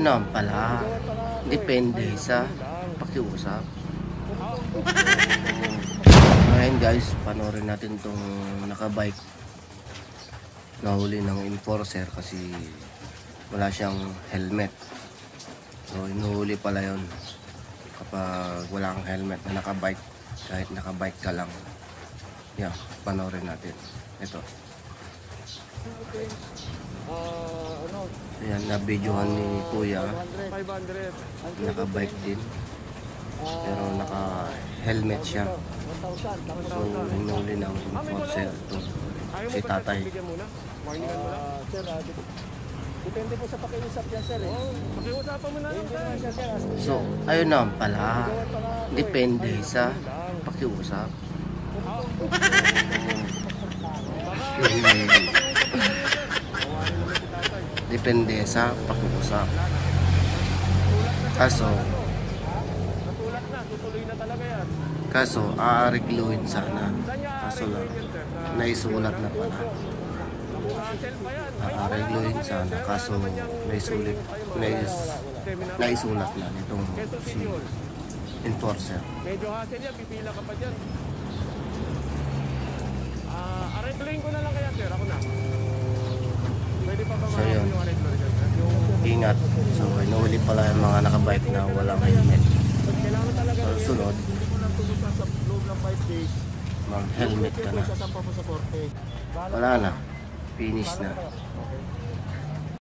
Ayun naman pala, depende sa pakiusap. Ngayon guys, panoorin natin tong nakabike. Nahuli ng enforcer kasi wala siyang helmet. So inuhuli pala yun kapag wala kang helmet na nakabike, kahit nakabike ka lang. Yeah, panoorin natin. Ito. Ayan, na-videohan ni Kuya. Nakabike din. Pero naka-helmet siya. So, hinuli ng enforcer ito. Si tatay. Depende po sa pakiusap yan, sir. Pakiusapan mo na lang, sir. So, ayun naman pala. Depende sa pakiusap. Depende sa pakiusap. Kaso aarigluhin sana. Kaso lang, naisulat na pala. Aarigluhin sana. Kaso naisulat na nitong si enforcer. Medyo hassle yan, pipila ka pa dyan. Arregluhin ko na lang kaya, sir. Ako na. Pwede pa ba So yun, yung arregluhin, sir? ingat. So inuuli pala yung mga nakabike na walang helmet. Kailangan talaga So sunod, sa loob ng 5 days. mag-helmet ka na. Sasampa mo sa korte. Wala na. Finish na.